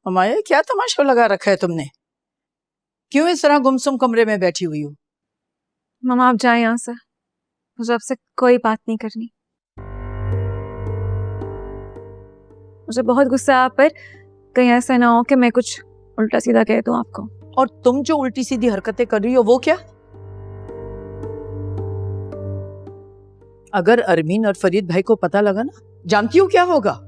अमाया, क्या तमाशा लगा रखा है तुमने? क्यों इस तरह गुमसुम कमरे में बैठी हुई हो? मामा आप जाए यहाँ से, मुझे आपसे कोई बात नहीं करनी। मुझे बहुत गुस्सा है आप पर, कहीं ऐसा ना हो कि मैं कुछ उल्टा सीधा कह दूं आपको। और तुम जो उल्टी सीधी हरकतें कर रही हो वो क्या? अगर अरमीन और फरीद भाई को पता लगा ना, जानती हो क्या होगा?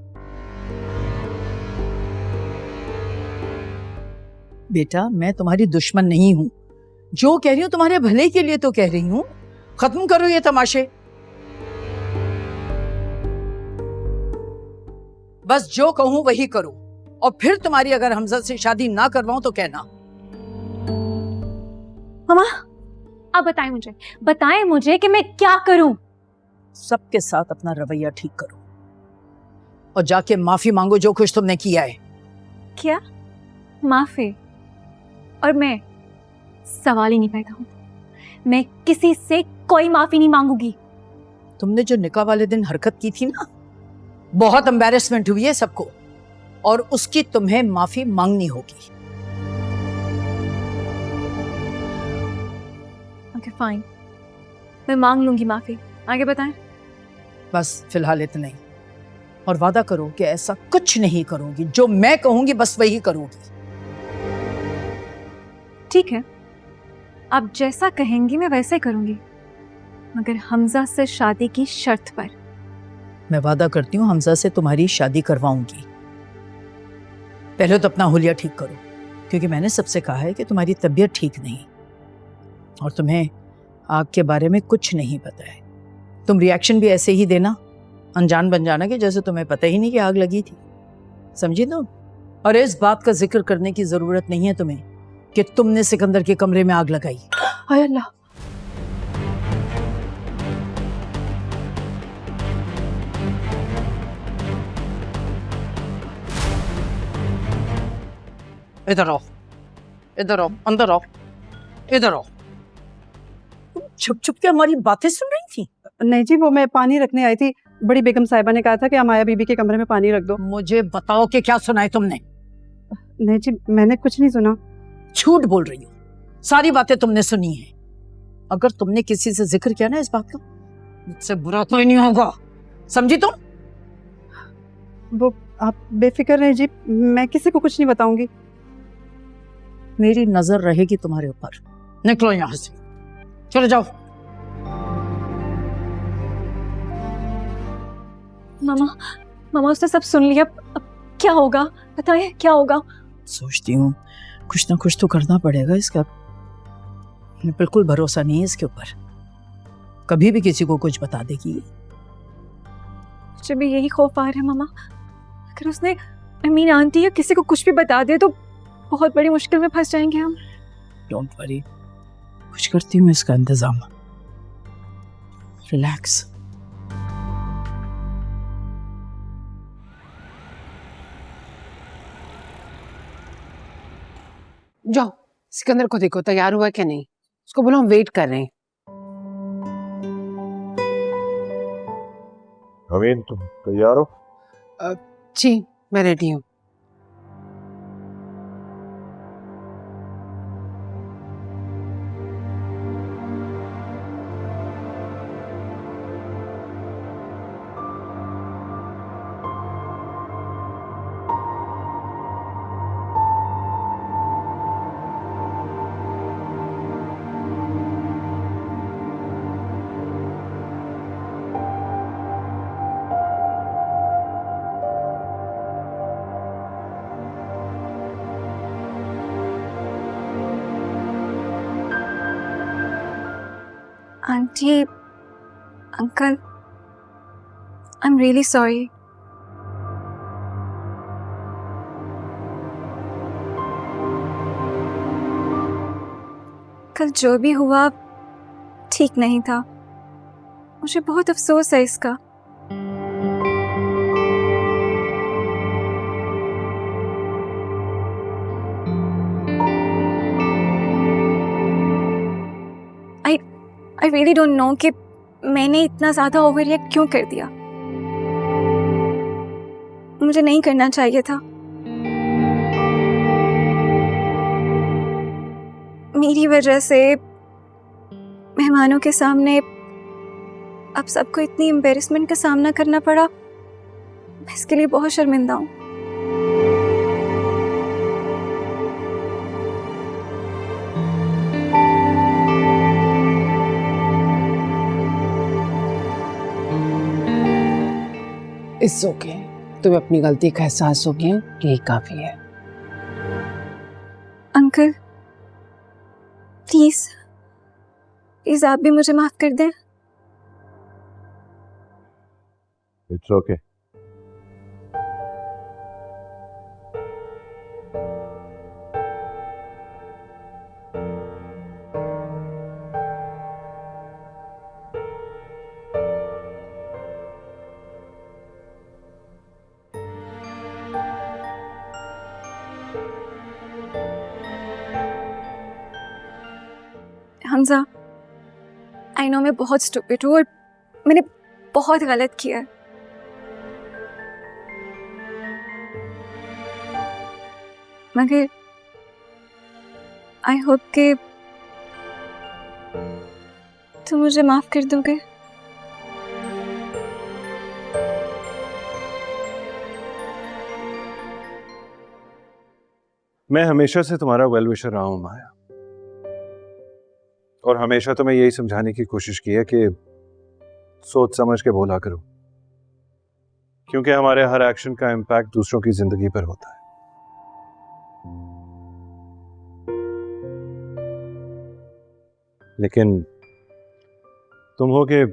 बेटा, मैं तुम्हारी दुश्मन नहीं हूं। जो कह रही हूं तुम्हारे भले के लिए तो कह रही हूं। खत्म करो ये तमाशे। बस जो कहूं वही करो, और फिर तुम्हारी अगर हमजा से शादी ना करवाऊं तो कहना। मामा आप बताएं मुझे कि मैं क्या करूं? सबके साथ अपना रवैया ठीक करो और जाके माफी मांगो जो कुछ तुमने किया है। क्या माफी? और मैं, सवाल ही नहीं पैदा होता। मैं किसी से कोई माफी नहीं मांगूंगी। तुमने जो निकाह वाले दिन हरकत की थी ना, बहुत एम्बैरेसमेंट हुई है सबको, और उसकी तुम्हें माफी मांगनी होगी। ओके फाइन, मैं मांग लूंगी माफी। आगे बताएं। बस फिलहाल इतना ही, और वादा करो कि ऐसा कुछ नहीं करोगी। जो मैं कहूंगी बस वही करोगी। ठीक है, आप जैसा कहेंगी मैं वैसे करूंगी, मगर हमजा से शादी की शर्त पर। मैं वादा करती हूँ हमजा से तुम्हारी शादी करवाऊंगी। पहले तो अपना हुलिया ठीक करो, क्योंकि मैंने सबसे कहा है कि तुम्हारी तबीयत ठीक नहीं और तुम्हें आग के बारे में कुछ नहीं पता है। तुम रिएक्शन भी ऐसे ही देना, अनजान बन जाना कि जैसे तुम्हें पता ही नहीं कि आग लगी थी। समझी तुम? और इस बात का जिक्र करने की जरूरत नहीं है तुम्हें कि तुमने सिकंदर के कमरे में आग लगाई। हाय अल्लाह! इधर आओ, इधर आओ, अंदर आओ, इधर आओ। छुप छुप के हमारी बातें सुन रही थी? नहीं जी, वो मैं पानी रखने आई थी। बड़ी बेगम साहिबा ने कहा था कि अमाया बीबी के कमरे में पानी रख दो। मुझे बताओ कि क्या सुना है तुमने? नहीं जी, मैंने कुछ नहीं सुना। झूठ बोल रही हो, सारी बातें तुमने सुनी है। अगर तुमने किसी से जिक्र किया ना इस बात का, मुझसे बुरा कोई नहीं होगा, समझी तुम? वो आप बेफिक्र रहे जी, मैं किसी को कुछ नहीं बताऊंगी। मेरी नजर रहेगी तुम्हारे ऊपर। निकलो यहां से, चले जाओ। मामा उसने सब सुन लिया, अब क्या होगा? बताएं क्या होगा? सोचती हूँ कुछ ना कुछ तो करना पड़ेगा इसका। मैं बिल्कुल भरोसा नहीं है इसके ऊपर, कभी भी किसी को कुछ बता देगी। मुझे भी यही खौफ आ रहा है मामा, अगर उसने अमीन आंटी या किसी को कुछ भी बता दिया तो बहुत बड़ी मुश्किल में फंस जाएंगे हम। डोंट वरी, कुछ करती हूँ इसका इंतजाम। रिलैक्स। जाओ सिकंदर को देखो तैयार हुआ क्या नहीं। उसको बोलो हम वेट कर रहे हैं। अमीन, तुम तैयार हो? जी मैं रेडी हूँ। Aunty, uncle, I am really sorry. कल जो भी हुआ ठीक नहीं था, मुझे बहुत अफसोस है इसका। I really don't know कि मैंने इतना ज़्यादा ओवररिएक्ट क्यों कर दिया। मुझे नहीं करना चाहिए था। मेरी वजह से मेहमानों के सामने अब सबको इतनी एम्बेरसमेंट का सामना करना पड़ा। मैं इसके लिए बहुत शर्मिंदा हूँ। इट्स ओके, तुम्हें अपनी गलती का एहसास हो गया, यही काफी है। अंकल प्लीज प्लीज आप भी मुझे माफ कर दें। It's okay. Hamza, I know मैं बहुत स्टूपिड हूँ और मैंने बहुत गलत किया है। मगर आई होप कि तुम मुझे माफ कर दोगे। मैं हमेशा से तुम्हारा वेल विशर रहा हूं माया, और हमेशा तो मैं यही समझाने की कोशिश की है कि सोच समझ के बोला करो, क्योंकि हमारे हर एक्शन का इम्पैक्ट दूसरों की जिंदगी पर होता है। लेकिन तुम हो कि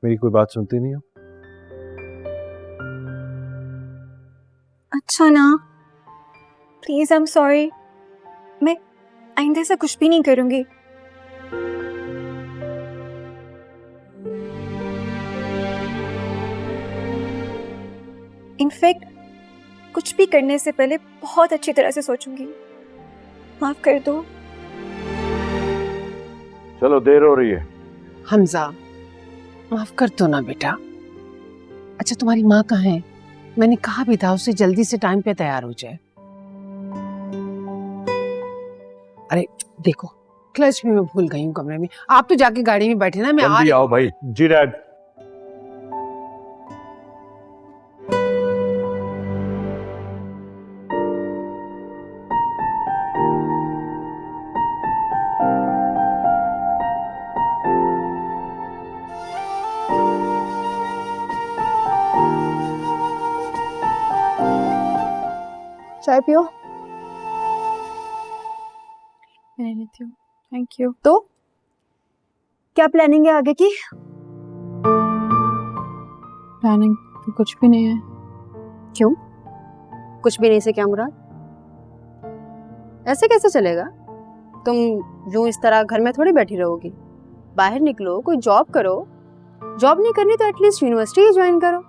मेरी कोई बात सुनती नहीं हो। अच्छा ना, प्लीज आई एम सॉरी। मैं आइंदा ऐसा कुछ भी नहीं करूंगी। इनफैक्ट कुछ भी करने से पहले बहुत अच्छी तरह से सोचूंगी। माफ कर दो। चलो देर हो रही है। हमजा, माफ कर दो ना बेटा। अच्छा, तुम्हारी माँ कहाँ है? मैंने कहा भी था उसे जल्दी से टाइम पे तैयार हो जाए। अरे देखो, क्लच भी मैं भूल गई हूँ कमरे में। आप तो जाके गाड़ी में बैठे ना, मैं आ जल्दी रही आओ भाई। जी डैड। चाय पियो। मैं लेती हूँ, थैंक यू। तो क्या प्लानिंग है आगे की? प्लानिंग तो कुछ भी नहीं है। क्यों? कुछ भी नहीं से क्या मुराद? ऐसे कैसे चलेगा? तुम यूं इस तरह घर में थोड़ी बैठी रहोगी। बाहर निकलो, कोई जॉब करो। जॉब नहीं करनी तो एटलीस्ट यूनिवर्सिटी ही ज्वाइन करो।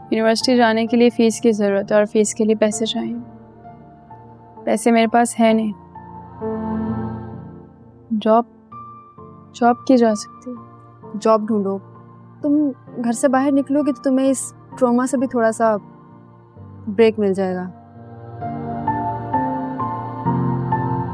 यूनिवर्सिटी जाने के लिए फ़ीस की ज़रूरत है और फीस के लिए पैसे चाहिए। पैसे मेरे पास है नहीं। जॉब की जा सकती है। जॉब ढूंढो। तुम घर से बाहर निकलोगे तो तुम्हें इस ट्रॉमा से भी थोड़ा सा ब्रेक मिल जाएगा।